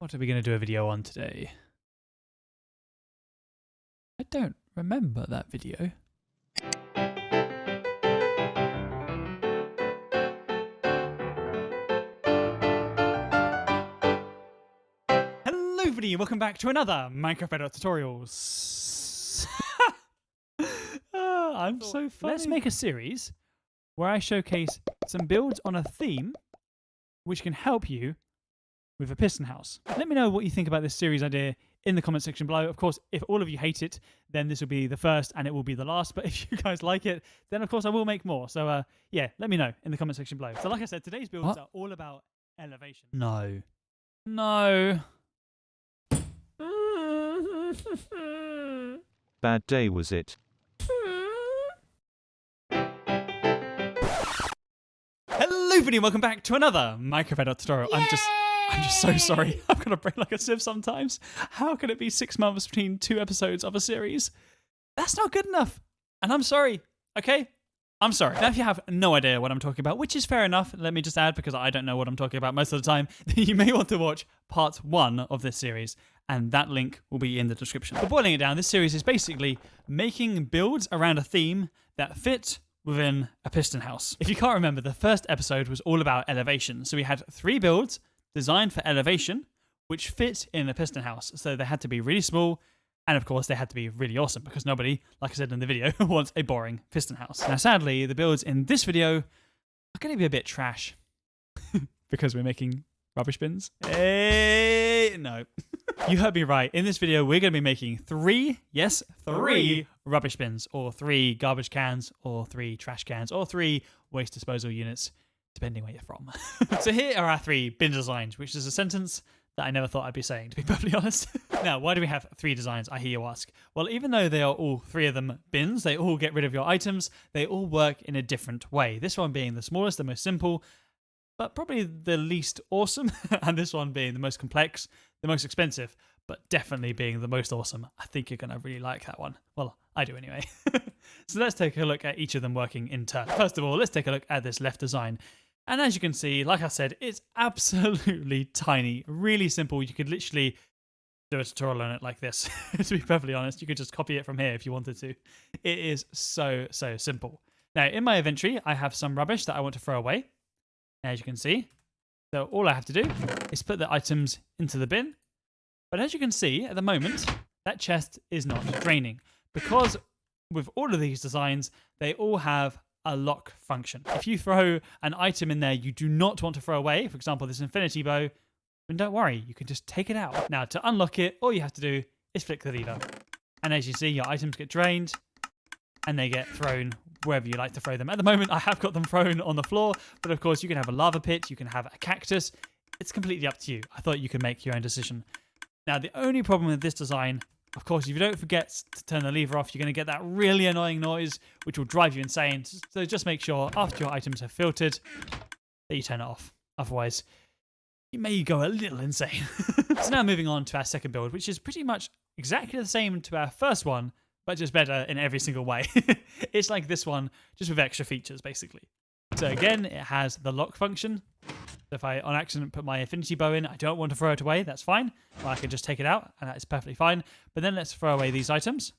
What are we going to do a video on today? I don't remember that video. Hello everybody, welcome back to another Minecraft Bedrock Tutorials. I'm so funny. Let's make a series where I showcase some builds on a theme which can help you with a piston house. Let me know what you think about this series idea in the comment section below. Of course, if all of you hate it, then this will be the first and it will be the last. But if you guys like it, then of course I will make more. So yeah, let me know in the comment section below. So like I said, today's builds are all about elevation. No. Bad day was it? Hello everybody, welcome back to another Minecraft Bedrock tutorial. I'm just so sorry. I've got a brain like a sieve sometimes. How can it be 6 months between 2 episodes of a series? That's not good enough. And I'm sorry, okay? I'm sorry. Now, if you have no idea what I'm talking about, which is fair enough, let me just add, because I don't know what I'm talking about most of the time, then you may want to watch part 1 of this series, and that link will be in the description. But boiling it down, this series is basically making builds around a theme that fit within a piston house. If you can't remember, the first episode was all about elevation. So we had 3 builds designed for elevation, which fit in a piston house. So they had to be really small, and of course they had to be really awesome, because nobody, like I said in the video, wants a boring piston house. Now sadly, the builds in this video are going to be a bit trash, because we're making rubbish bins. Hey, no. You heard me right. In this video, we're going to be making 3 rubbish bins, or 3 garbage cans, or 3 trash cans, or 3 waste disposal units, depending where you're from. So here are our 3 bin designs, which is a sentence that I never thought I'd be saying, to be perfectly honest. Now, why do we have 3 designs, I hear you ask? Well, even though they are all 3 of them bins, they all get rid of your items, they all work in a different way. This one being the smallest, the most simple, but probably the least awesome, and this one being the most complex, the most expensive, but definitely being the most awesome. I think you're going to really like that one. Well, I do anyway. So let's take a look at each of them working in turn. First of all, let's take a look at this left design. And as you can see, like I said, it's absolutely tiny, really simple. You could literally do a tutorial on it like this. To be perfectly honest, you could just copy it from here if you wanted to. It is so simple. Now, in my inventory, I have some rubbish that I want to throw away. As you can see, so all I have to do is put the items into the bin. But as you can see, at the moment, that chest is not draining, because with all of these designs, they all have a lock function. If you throw an item in there you do not want to throw away, for example, this infinity bow, then don't worry, you can just take it out. Now, to unlock it, all you have to do is flick the lever. And as you see, your items get drained and they get thrown wherever you like to throw them. At the moment, I have got them thrown on the floor, but of course you can have a lava pit, you can have a cactus. It's completely up to you. I thought you could make your own decision. Now, the only problem with this design, of course, if you don't forget to turn the lever off, you're going to get that really annoying noise, which will drive you insane. So just make sure after your items have filtered that you turn it off. Otherwise, you may go a little insane. So now moving on to our second build, which is pretty much exactly the same to our first one, but just better in every single way. It's like this one, just with extra features, basically. So again, it has the lock function. So if I on accident put my infinity bow in, I don't want to throw it away, that's fine. Or I can just take it out, and that is perfectly fine. But then let's throw away these items.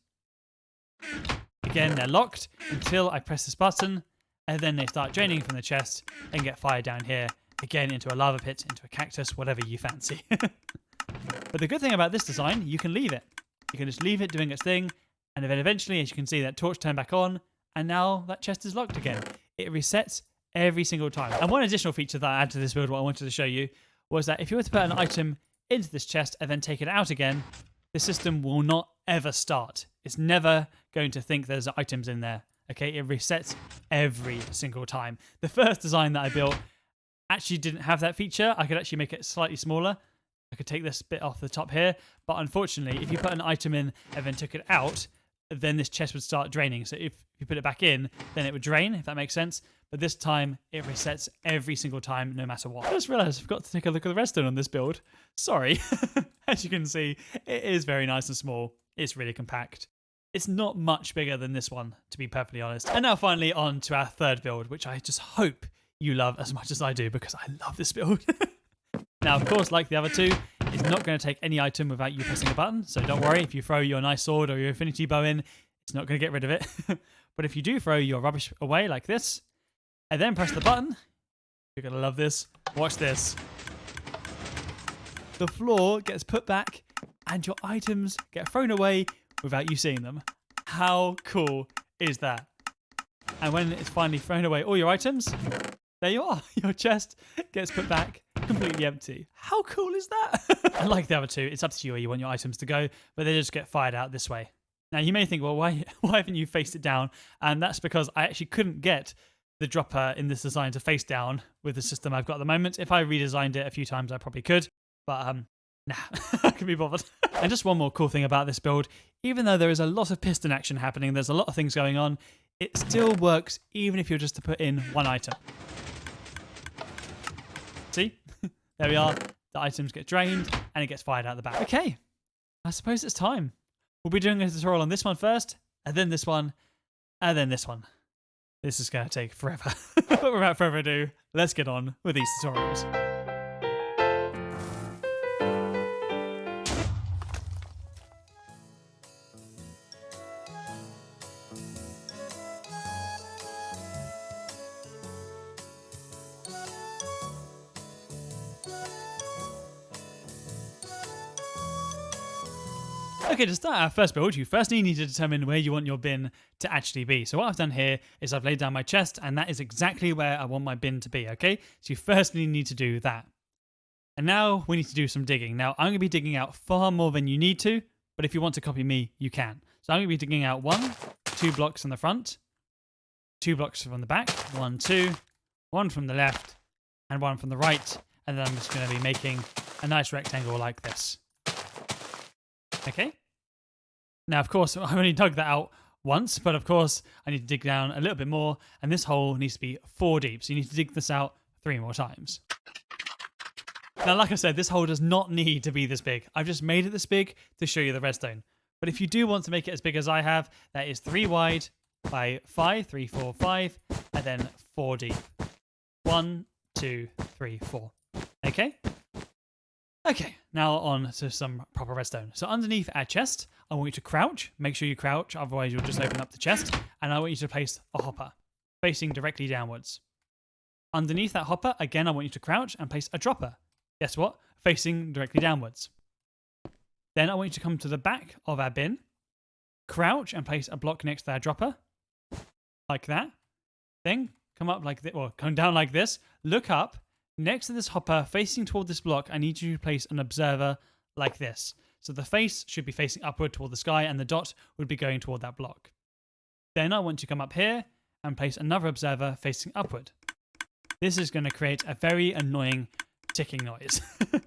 Again, they're locked until I press this button, and then they start draining from the chest and get fired down here, again into a lava pit, into a cactus, whatever you fancy. But the good thing about this design, you can leave it. You can just leave it doing its thing, and then eventually, as you can see, that torch turned back on, and now that chest is locked again. It resets every single time. And one additional feature that I added to this build, what I wanted to show you, was that if you were to put an item into this chest and then take it out again, the system will not ever start. It's never going to think there's items in there. Okay, it resets every single time. The first design that I built actually didn't have that feature. I could actually make it slightly smaller. I could take this bit off the top here, but unfortunately, if you put an item in and then took it out, then this chest would start draining. So if you put it back in, then it would drain, if that makes sense. But this time, it resets every single time, no matter what. I just realized I forgot to take a look at the redstone on this build. Sorry. As you can see, it is very nice and small. It's really compact. It's not much bigger than this one, to be perfectly honest. And now finally on to our third build, which I just hope you love as much as I do, because I love this build. Now, of course, like the other two, is not going to take any item without you pressing a button. So don't worry, if you throw your nice sword or your infinity bow in, it's not going to get rid of it. But if you do throw your rubbish away like this, and then press the button, you're going to love this. Watch this. The floor gets put back and your items get thrown away without you seeing them. How cool is that? And when it's finally thrown away all your items, there you are. Your chest gets put back completely empty. How cool is that? Unlike the other two, it's up to you where you want your items to go, but they just get fired out this way. Now you may think, well, why haven't you faced it down? And that's because I actually couldn't get the dropper in this design to face down with the system I've got at the moment. If I redesigned it a few times, I probably could, but nah, I can be bothered. And just one more cool thing about this build, even though there is a lot of piston action happening, there's a lot of things going on, it still works even if you're just to put in one item. See? There we are. The items get drained and it gets fired out the back. Okay, I suppose it's time. We'll be doing a tutorial on this one first, and then this one, and then this one. This is going to take forever. But without further ado, let's get on with these tutorials. Okay, to start our first build, you firstly need to determine where you want your bin to actually be. So what I've done here is I've laid down my chest, and that is exactly where I want my bin to be, okay? So you firstly need to do that. And now we need to do some digging. Now, I'm going to be digging out far more than you need to, but if you want to copy me, you can. So I'm going to be digging out 2 blocks from the front, 2 blocks from the back, 1, 2, 1 from the left, and 1 from the right. And then I'm just going to be making a nice rectangle like this. Okay. Now, of course, I've only dug that out once, but of course, I need to dig down a little bit more, and this hole needs to be 4 deep, so you need to dig this out 3 more times. Now, like I said, this hole does not need to be this big. I've just made it this big to show you the redstone. But if you do want to make it as big as I have, that is 3 wide by 5, 3, 4, 5, and then 4 deep. 1, 2, 3, 4. Okay? Okay, now on to some proper redstone. So underneath our chest, I want you to crouch. Make sure you crouch, otherwise you'll just open up the chest. And I want you to place a hopper, facing directly downwards. Underneath that hopper, again, I want you to crouch and place a dropper. Guess what? Facing directly downwards. Then I want you to come to the back of our bin, crouch and place a block next to our dropper, like that. Then come up like this, or come down like this, look up. Next to this hopper, facing toward this block, I need you to place an observer like this. So the face should be facing upward toward the sky, and the dot would be going toward that block. Then I want you to come up here and place another observer facing upward. This is going to create a very annoying ticking noise. Can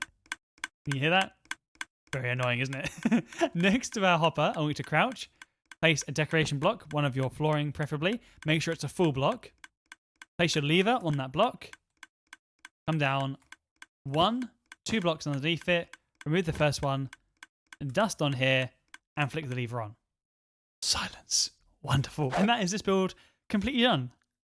you hear that? Very annoying, isn't it? Next to our hopper, I want you to crouch, place a decoration block, one of your flooring preferably. Make sure it's a full block. Place your lever on that block. Come down 1, 2 blocks underneath it, remove the first one, and dust on here, and flick the lever on. Silence. Wonderful. And that is this build completely done.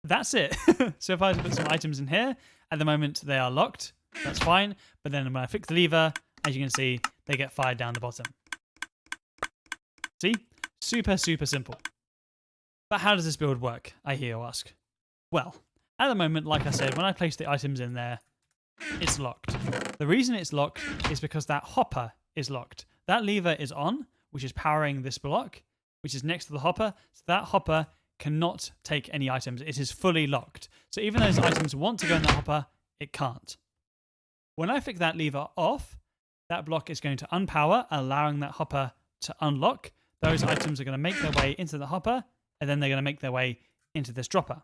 That's it. So if I put some items in here, at the moment they are locked. That's fine. But then when I flick the lever, as you can see, they get fired down the bottom. See? Super, super simple. But how does this build work, I hear you ask? Well, at the moment, like I said, when I place the items in there, it's locked. The reason it's locked is because that hopper is locked. That lever is on, which is powering this block, which is next to the hopper. So that hopper cannot take any items. It is fully locked. So even though those items want to go in that hopper, it can't. When I flick that lever off, that block is going to unpower, allowing that hopper to unlock. Those items are going to make their way into the hopper, and then they're going to make their way into this dropper.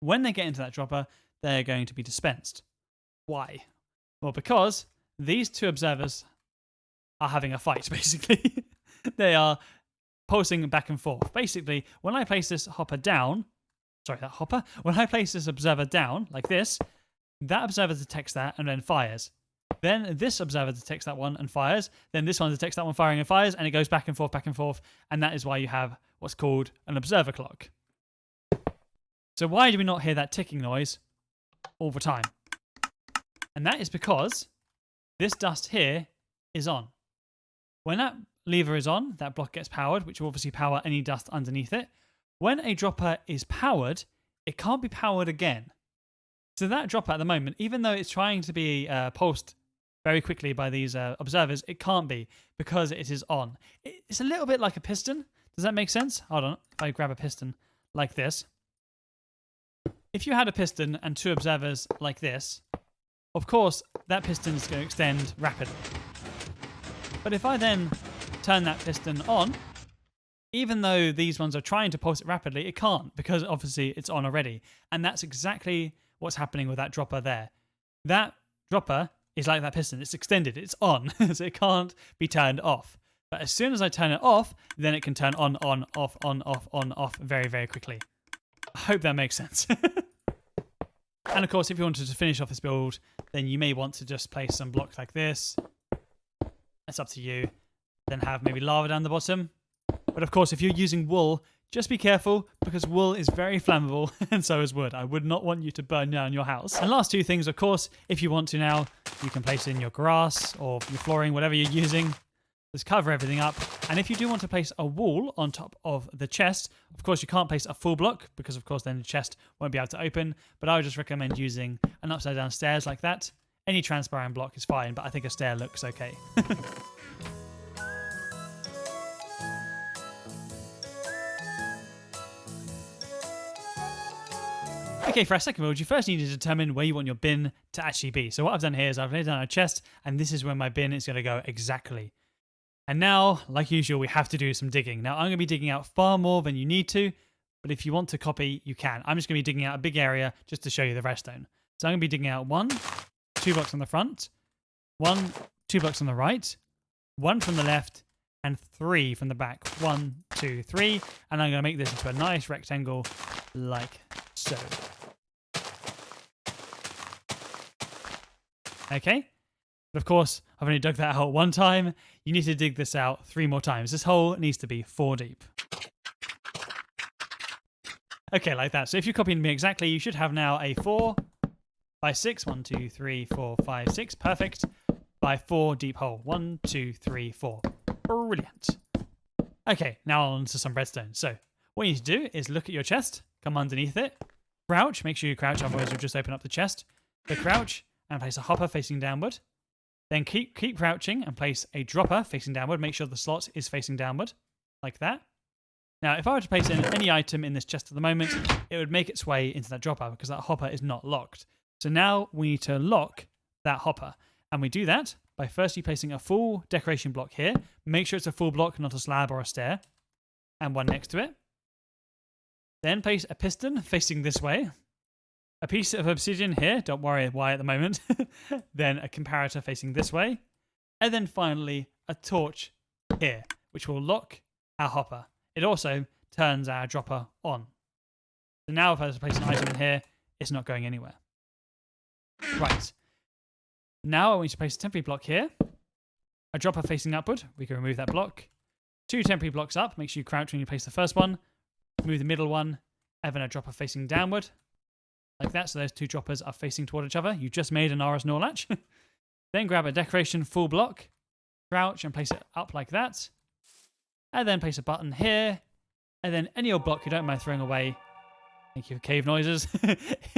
When they get into that dropper, they're going to be dispensed. Why? Well, because these 2 observers are having a fight, basically. They are pulsing back and forth. Basically, when I place this hopper down, when I place this observer down, like this, that observer detects that and then fires. Then this observer detects that one and fires. Then this one detects that one firing and fires, and it goes back and forth, and that is why you have what's called an observer clock. So why do we not hear that ticking noise all the time? And that is because this dust here is on. When that lever is on, that block gets powered, which will obviously power any dust underneath it. When a dropper is powered, it can't be powered again. So that dropper at the moment, even though it's trying to be pulsed very quickly by these observers, it can't be because it is on. It's a little bit like a piston. Does that make sense? Hold on. If I grab a piston like this. If you had a piston and two observers like this, of course, that piston is going to extend rapidly. But if I then turn that piston on, even though these ones are trying to pulse it rapidly, it can't because obviously it's on already. And that's exactly what's happening with that dropper there. That dropper is like that piston. It's extended. It's on. So it can't be turned off. But as soon as I turn it off, then it can turn on, off very, very quickly. I hope that makes sense. And of course, if you wanted to finish off this build, then you may want to just place some blocks like this. That's up to you. Then have maybe lava down the bottom. But of course, if you're using wool, just be careful because wool is very flammable and so is wood. I would not want you to burn down your house. And last two things, of course, if you want to now, you can place it in your grass or your flooring, whatever you're using. Just cover everything up. And if you do want to place a wall on top of the chest, of course, you can't place a full block because, of course, then the chest won't be able to open. But I would just recommend using an upside down stairs like that. Any transparent block is fine, but I think a stair looks okay. Okay, for our second build, you first need to determine where you want your bin to actually be. So what I've done here is I've laid down a chest, and this is where my bin is going to go exactly. And now, like usual, we have to do some digging. Now, I'm going to be digging out far more than you need to, but if you want to copy, you can. I'm just going to be digging out a big area just to show you the redstone. So I'm going to be digging out 1, 2 blocks on the front, 1, 2 blocks on the right, 1 from the left, and 3 from the back. 1, 2, 3. And I'm going to make this into a nice rectangle like so. Okay. But of course, I've only dug that out 1 time. You need to dig this out 3 more times. This hole needs to be 4 deep. Okay, like that. So if you're copying me exactly, you should have now a 4 by 6. 1, 2, 3, 4, 5, 6. Perfect. By 4 deep hole. 1, 2, 3, 4. Brilliant. Okay, now on to some redstone. So what you need to do is look at your chest, come underneath it, crouch. Make sure you crouch, otherwise you'll just open up the chest. So crouch and place a hopper facing downward. Then keep crouching and place a dropper facing downward. Make sure the slot is facing downward, like that. Now, if I were to place in any item in this chest at the moment, it would make its way into that dropper because that hopper is not locked. So now we need to lock that hopper. And we do that by firstly placing a full decoration block here. Make sure it's a full block, not a slab or a stair. And one next to it. Then place a piston facing this way. A piece of obsidian here, don't worry why at the moment. Then a comparator facing this way. And then finally a torch here, which will lock our hopper. It also turns our dropper on. So now if I place an item in here, it's not going anywhere. Right. Now I want you to place a temporary block here. A dropper facing upward. We can remove that block. 2 temporary blocks up. Make sure you crouch when you place the first one. Move the middle one. And then a dropper facing downward. Like that, so those 2 droppers are facing toward each other. You just made an RS Norlatch. Then grab a decoration full block, crouch and place it up like that. And then place a button here. And then any old block you don't mind throwing away, thank you for cave noises,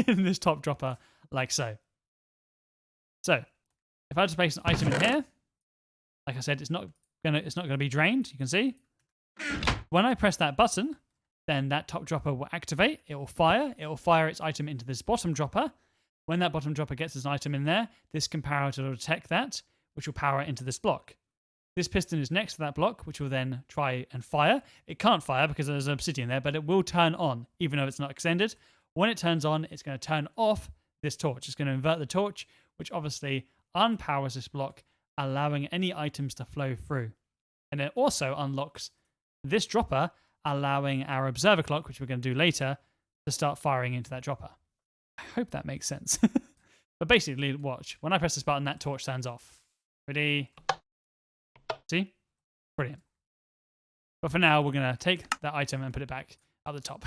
in this top dropper, like so. So, if I just place an item in here, like I said, it's not gonna be drained, you can see. When I press that button, then that top dropper will activate. It will fire its item into this bottom dropper. When that bottom dropper gets an item in there, this comparator will detect that, which will power it into this block. This piston is next to that block, which will then try and fire. It can't fire because there's an obsidian there, but it will turn on, even though it's not extended. When it turns on, it's going to turn off this torch. It's going to invert the torch, which obviously unpowers this block, allowing any items to flow through. And it also unlocks this dropper, allowing our observer clock, which we're going to do later, to start firing into that dropper. I hope that makes sense. But basically, watch. When I press this button, that torch turns off. Ready? See? Brilliant. But for now, we're going to take that item and put it back at the top.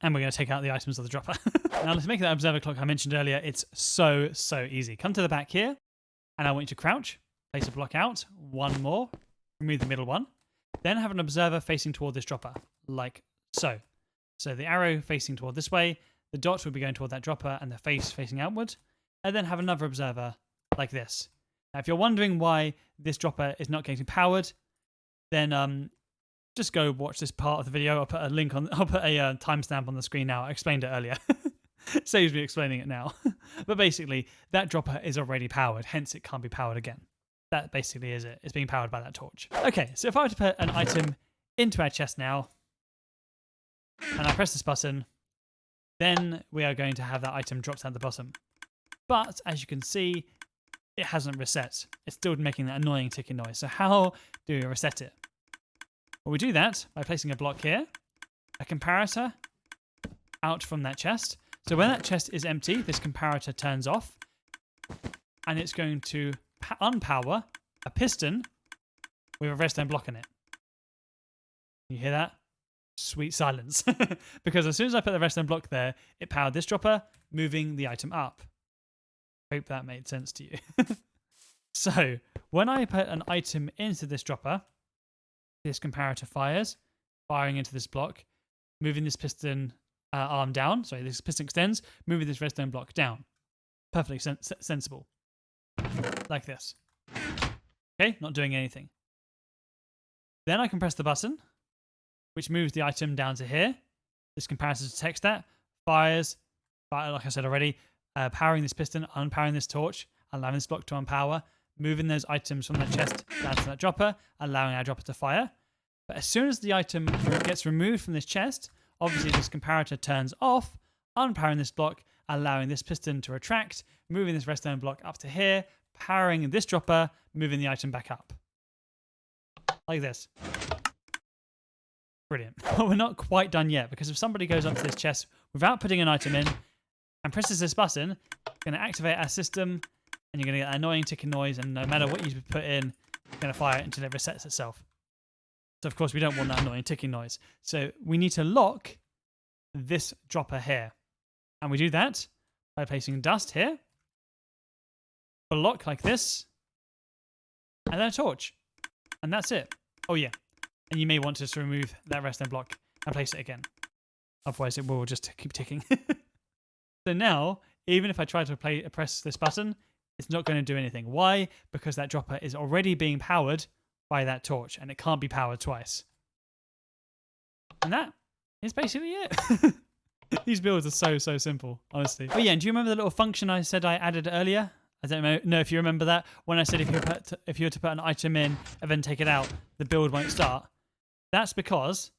And we're going to take out the items of the dropper. Now, let's make that observer clock I mentioned earlier. It's so easy. Come to the back here And I want you to crouch, place a block out, one more, remove the middle one. Then have an observer facing toward this dropper, like so. So the arrow facing toward this way, the dot will be going toward that dropper, and the face facing outward. And then have another observer like this. Now, if you're wondering why this dropper is not getting powered, then just go watch this part of the video. I'll put a link on. I'll put a timestamp on the screen now. I explained it earlier. Saves me explaining it now. But basically, that dropper is already powered, hence it can't be powered again. That basically is it. It's being powered by that torch. Okay, so if I were to put an item into our chest now, and I press this button, then we are going to have that item dropped at the bottom. But as you can see, it hasn't reset. It's still making that annoying ticking noise. So how do we reset it? Well, we do that by placing a block here, a comparator out from that chest. So when that chest is empty, this comparator turns off, and it's going to unpower a piston with a redstone block in it. You hear that? Sweet silence. Because as soon as I put the redstone block there, it powered this dropper, moving the item up. Hope that made sense to you. So when I put an item into this dropper, this comparator fires, firing into this block, moving this piston arm down. Sorry, this piston extends, moving this redstone block down. Perfectly sensible. Like this. Okay, not doing anything. Then I can press the button, which moves the item down to here. This comparator detects that, fires, like I said already, powering this piston, unpowering this torch, allowing this block to unpower, moving those items from that chest down to that dropper, allowing our dropper to fire. But as soon as the item gets removed from this chest, obviously this comparator turns off, unpowering this block, allowing this piston to retract, moving this redstone block up to here, powering this dropper, moving the item back up. Like this. Brilliant. But we're not quite done yet, because if somebody goes up to this chest without putting an item in and presses this button, it's going to activate our system, and you're going to get an annoying ticking noise, and no matter what you put in, it's going to fire it until it resets itself. So of course we don't want that annoying ticking noise. So we need to lock this dropper here. And we do that by placing dust here, block like this, and then a torch. And that's it. Oh yeah. And you may want to just remove that redstone block and place it again. Otherwise it will just keep ticking. So now, even if I try to press this button, it's not going to do anything. Why? Because that dropper is already being powered by that torch, and it can't be powered twice. And that is basically it. These builds are so simple, honestly. Oh yeah, and do you remember the little function I said I added earlier? I don't know if you remember that. When I said if you were to put an item in and then take it out, the build won't start. That's because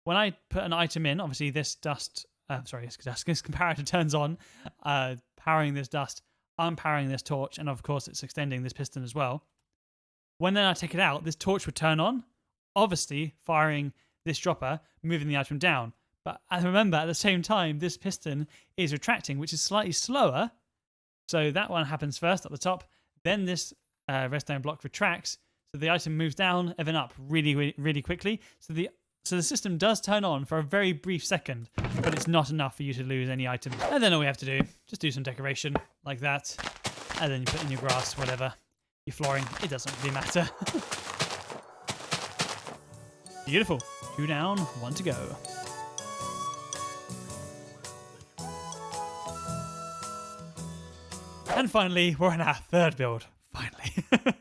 when I put an item in, obviously this dust, this comparator turns on, powering this dust, unpowering this torch, and of course it's extending this piston as well. When then I take it out, this torch would turn on, obviously firing this dropper, moving the item down. But remember, at the same time, this piston is retracting, which is slightly slower. So that one happens first at the top. Then this redstone block retracts. So the item moves down and then up really quickly. So the system does turn on for a very brief second, but it's not enough for you to lose any items. And then all we have to do, just do some decoration like that. And then you put in your grass, whatever. Your flooring, it doesn't really matter. Beautiful. 2 down, 1 to go. And finally, we're on our 3rd build. Finally.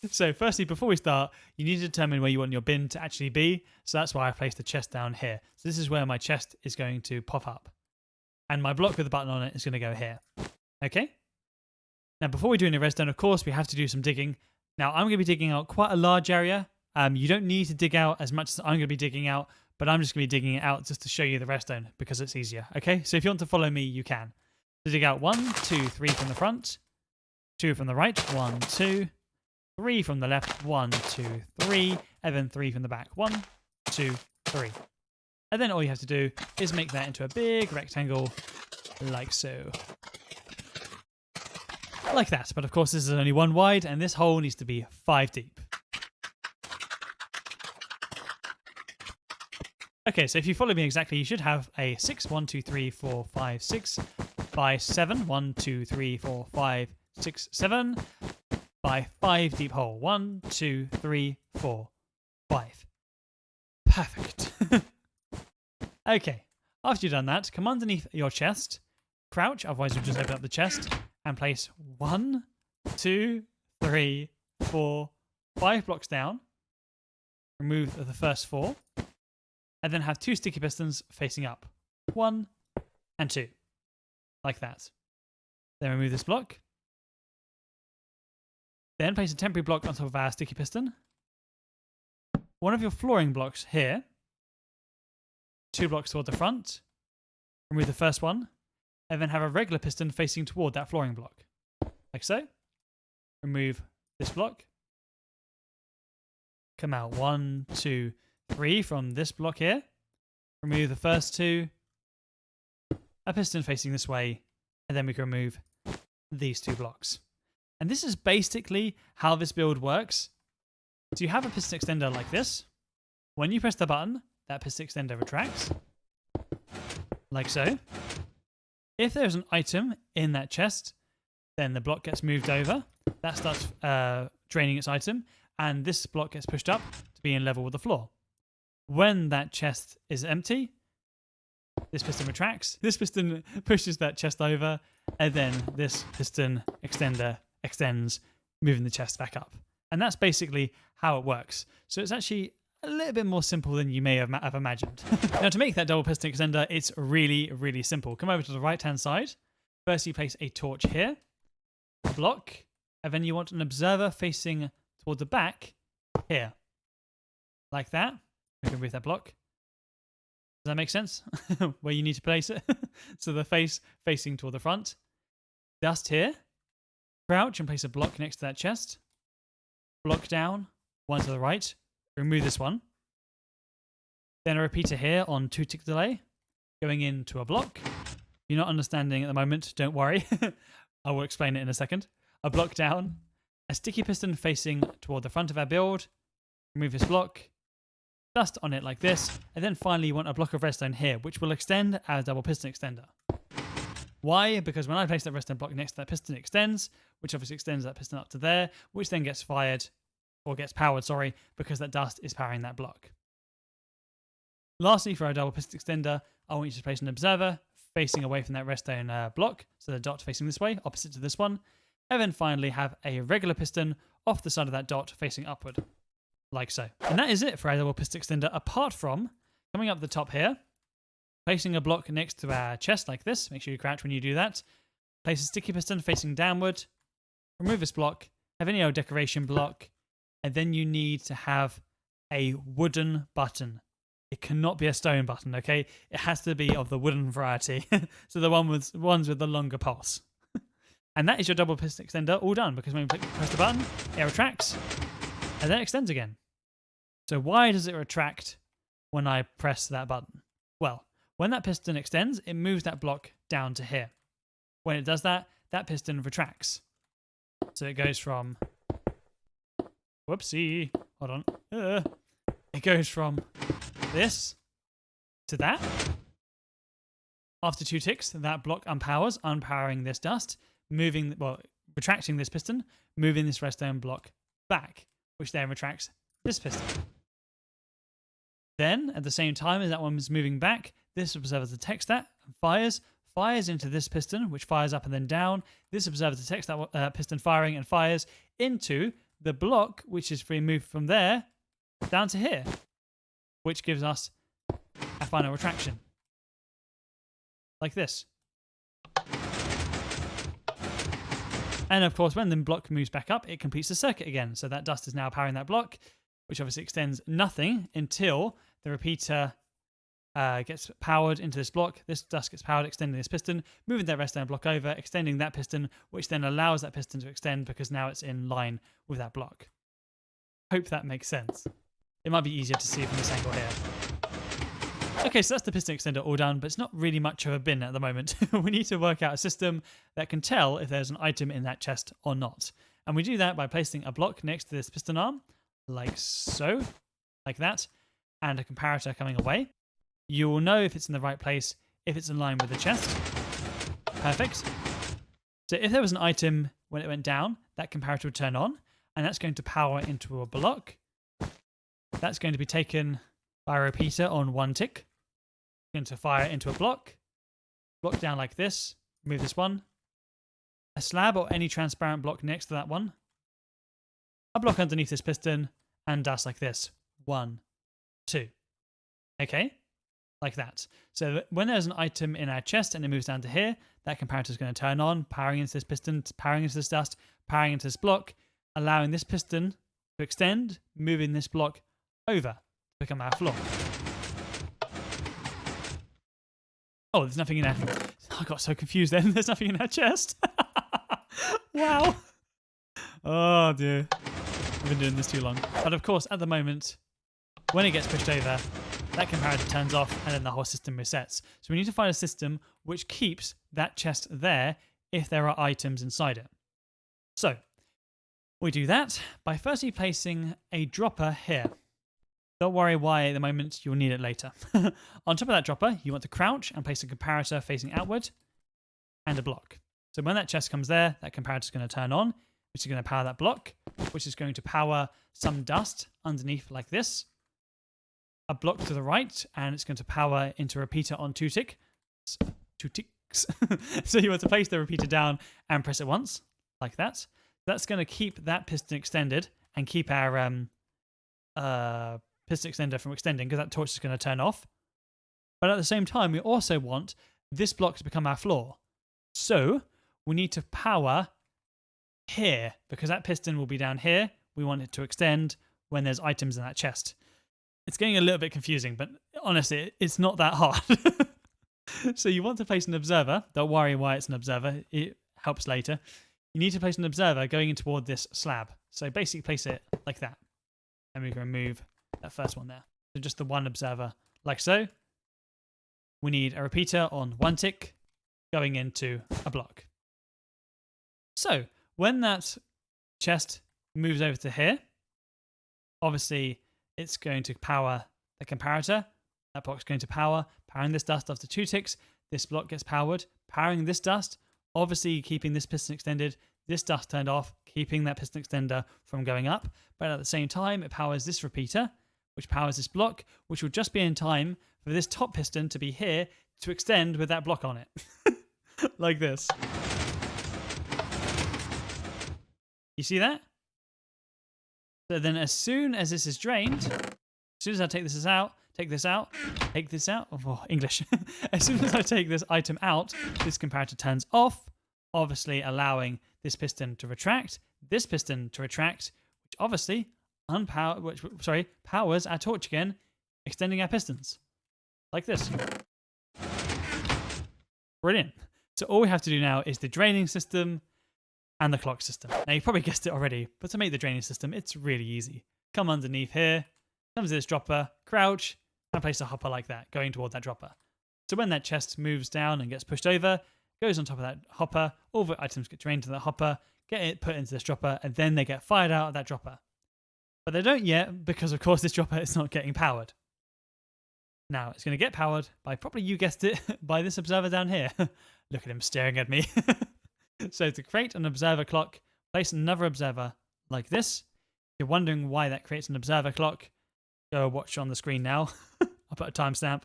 So firstly, before we start, you need to determine where you want your bin to actually be. So that's why I placed the chest down here. So this is where my chest is going to pop up. And my block with the button on it is going to go here. Okay? Now, before we do any redstone, of course, we have to do some digging. Now, I'm going to be digging out quite a large area. You don't need to dig out as much as I'm going to be digging out, but I'm just going to be digging it out just to show you the redstone because it's easier. Okay? So if you want to follow me, you can. So dig out 1, 2, 3 from the front, 2 from the right, 1, 2, 3 from the left, 1, 2, 3, and then 3 from the back, 1, 2, 3. And then all you have to do is make that into a big rectangle like so. Like that, but of course this is only 1 wide and this hole needs to be 5 deep. Okay, so if you follow me exactly, you should have a 6, 1, 2, 3, 4, 5, 6 by 7, 1, 2, 3, 4, 5, 6, 7 by 5 deep hole. 1, 2, 3, 4, 5. Perfect. Okay, after you've done that, come underneath your chest, crouch, otherwise you'll just open up the chest, and place 1, 2, 3, 4, 5 blocks down. Remove the first 4, and then have 2 sticky pistons facing up. 1 and 2, like that. Then remove this block. Then place a temporary block on top of our sticky piston. One of your flooring blocks here. 2 blocks toward the front. Remove the first one. And then have a regular piston facing toward that flooring block. Like so. Remove this block. Come out 1, 2, 3 from this block here. Remove the first 2. A piston facing this way. And then we can remove these 2 blocks. And this is basically how this build works. So you have a piston extender like this. When you press the button, that piston extender retracts. Like so. If there's an item in that chest, then the block gets moved over. That starts draining its item. And this block gets pushed up to be in level with the floor. When that chest is empty, this piston retracts. This piston pushes that chest over. And then this piston extender extends, moving the chest back up. And that's basically how it works. So it's actually a little bit more simple than you may have imagined. Now to make that double piston extender, it's really, really simple. Come over to the right-hand side. First you place a torch here, a block, and then you want an observer facing toward the back here. Like that. We can move that block. Does that make sense? Where you need to place it? So the face facing toward the front. Dust here. Crouch and place a block next to that chest. Block down, 1 to the right. Remove this one. Then a repeater here on 2 tick delay. Going into a block. You're not understanding at the moment, don't worry. I will explain it in a second. A block down. A sticky piston facing toward the front of our build. Remove this block. Dust on it like this. And then finally you want a block of redstone here, which will extend our double piston extender. Why? Because when I place that redstone block next to that piston, it extends, which obviously extends that piston up to there, which then gets fired, or gets powered, sorry, because that dust is powering that block. Lastly, for our double piston extender, I want you to place an observer facing away from that redstone block, so the dot facing this way, opposite to this one, and then finally have a regular piston off the side of that dot facing upward, like so. And that is it for our double piston extender, apart from coming up the top here, placing a block next to our chest like this. Make sure you crouch when you do that. Place a sticky piston facing downward. Remove this block. Have any old decoration block. And then you need to have a wooden button. It cannot be a stone button, okay? It has to be of the wooden variety. So the ones with the longer pulse. And that is your double piston extender all done, because when you press the button, it retracts and then extends again. So why does it retract when I press that button? Well, when that piston extends, it moves that block down to here. When it does that, that piston retracts. So it goes from... Whoopsie. Hold on. It goes from this to that. After 2 ticks, that block unpowers, unpowering this dust, retracting this piston, moving this redstone block back, which then retracts this piston. Then, at the same time as that one is moving back, this observer detects that and fires into this piston, which fires up and then down. This observer detects that piston firing and fires into the block, which is being moved from there down to here, which gives us a final retraction. Like this. And of course, when the block moves back up, it completes the circuit again. So that dust is now powering that block, which obviously extends nothing until the repeater gets powered into this block. This dust gets powered, extending this piston, moving that redstone block over, extending that piston, which then allows that piston to extend because now it's in line with that block. Hope that makes sense. It might be easier to see from this angle here. Okay, so that's the piston extender all done, but it's not really much of a bin at the moment. We need to work out a system that can tell if there's an item in that chest or not. And we do that by placing a block next to this piston arm, like so, like that, and a comparator coming away. You will know if it's in the right place, if it's in line with the chest. Perfect. So if there was an item when it went down, that comparator would turn on, and that's going to power into a block. That's going to be taken by a repeater on 1 tick. Going to fire into a block down like this, remove this one, a slab or any transparent block next to that one, a block underneath this piston, and dust like this. 1, 2. Okay? Like that. So when there's an item in our chest and it moves down to here, that comparator is going to turn on, powering into this piston, powering into this dust, powering into this block, allowing this piston to extend, moving this block over to become our floor. Oh, there's nothing in there. I got so confused then. There's nothing in our chest. Wow. Oh dear. I've been doing this too long. But of course, at the moment, when it gets pushed over, that comparator turns off and then the whole system resets. So we need to find a system which keeps that chest there if there are items inside it. So we do that by firstly placing a dropper here. Don't worry why at the moment, you'll need it later. On top of that dropper, you want to crouch and place a comparator facing outward and a block. So when that chest comes there, that comparator is going to turn on, which is going to power that block, which is going to power some dust underneath like this. A block to the right, and it's going to power into a repeater on 2 ticks. 2 ticks. So you want to place the repeater down and press it once, like that. That's going to keep that piston extended and keep our piston extender from extending, because that torch is going to turn off. But at the same time, we also want this block to become our floor. So we need to power here, because that piston will be down here. We want it to extend when there's items in that chest. It's getting a little bit confusing, but honestly, it's not that hard. So you want to place an observer. Don't worry why it's an observer. It helps later. You need to place an observer going in toward this slab. So basically place it like that. And we can remove that first one there. So just the one observer like so. We need a repeater on 1 tick going into a block. So when that chest moves over to here, obviously it's going to power the comparator. That block's going to powering this dust after 2 ticks. This block gets powered, powering this dust, obviously keeping this piston extended, this dust turned off, keeping that piston extender from going up. But at the same time, it powers this repeater, which powers this block, which will just be in time for this top piston to be here to extend with that block on it. Like this. You see that? So then as soon as this is drained, as soon as I take this out, oh, English. As soon as I take this item out, this comparator turns off, obviously allowing this piston to retract, which obviously powers our torch again, extending our pistons. Like this. Brilliant. So all we have to do now is the draining system and the clock system. Now, you probably guessed it already, but to make the draining system, it's really easy. Come underneath here, comes this dropper, crouch, and place a hopper like that, going toward that dropper. So when that chest moves down and gets pushed over, goes on top of that hopper, all the items get drained to that hopper, get it put into this dropper, and then they get fired out of that dropper. But they don't yet, because of course this dropper is not getting powered. Now, it's going to get powered by, probably you guessed it, by this observer down here. Look at him staring at me. So to create an observer clock, place another observer like this. If you're wondering why that creates an observer clock, go watch on the screen now. I'll put a timestamp.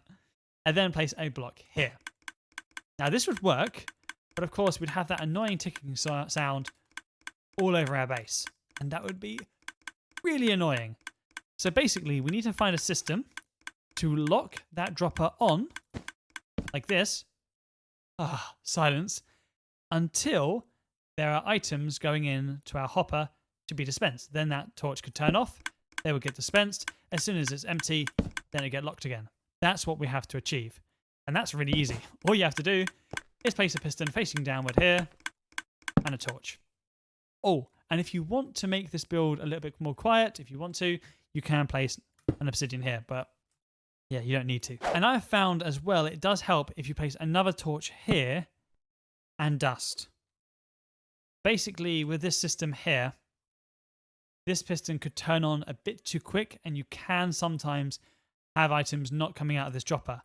And then place a block here. Now this would work, but of course we'd have that annoying ticking sound all over our base. And that would be really annoying. So basically we need to find a system to lock that dropper on, like this. Silence. Until there are items going in to our hopper to be dispensed. Then that torch could turn off. They would get dispensed. As soon as it's empty, then it get locked again. That's what we have to achieve. And that's really easy. All you have to do is place a piston facing downward here and a torch. Oh, and if you want to make this build a little bit more quiet, if you want to, you can place an obsidian here, but yeah, you don't need to. And I've found as well, it does help if you place another torch here and dust. Basically, with this system here, this piston could turn on a bit too quick, and you can sometimes have items not coming out of this dropper.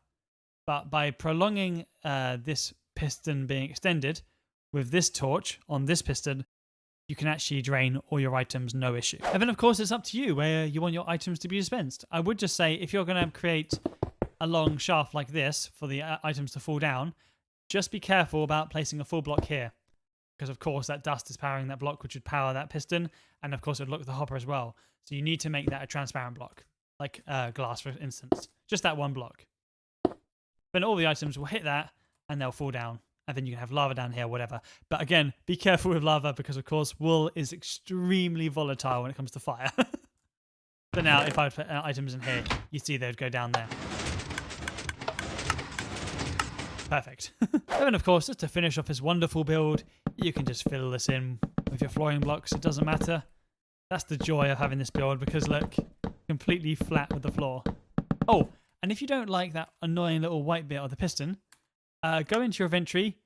But by prolonging this piston being extended with this torch on this piston, you can actually drain all your items, no issue. And then of course it's up to you where you want your items to be dispensed. I would just say if you're going to create a long shaft like this for the items to fall down, just be careful about placing a full block here. Because of course that dust is powering that block, which would power that piston. And of course it would look at the hopper as well. So you need to make that a transparent block, like glass for instance. Just that one block. Then all the items will hit that and they'll fall down. And then you can have lava down here, whatever. But again, be careful with lava because, of course, wool is extremely volatile when it comes to fire. So now, if I put items in here, you see they'd go down there. Perfect. And then, of course, just to finish off this wonderful build, you can just fill this in with your flooring blocks. It doesn't matter. That's the joy of having this build because, look, completely flat with the floor. Oh, and if you don't like that annoying little white bit of the piston, go into your inventory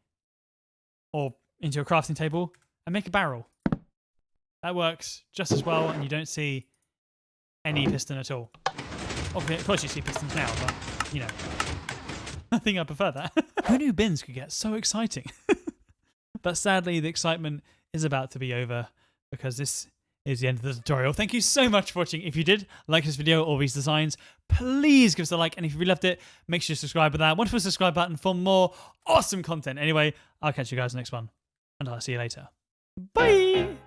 or into your crafting table and make a barrel. That works just as well and you don't see any piston at all. Of course you see pistons now, but, you know, I think I prefer that. Who knew bins could get so exciting? But sadly, the excitement is about to be over because this is the end of the tutorial. Thank you so much for watching. If you did like this video or these designs, please give us a like. And if you loved it, make sure to subscribe with that wonderful subscribe button for more awesome content. Anyway, I'll catch you guys next one. And I'll see you later. Bye!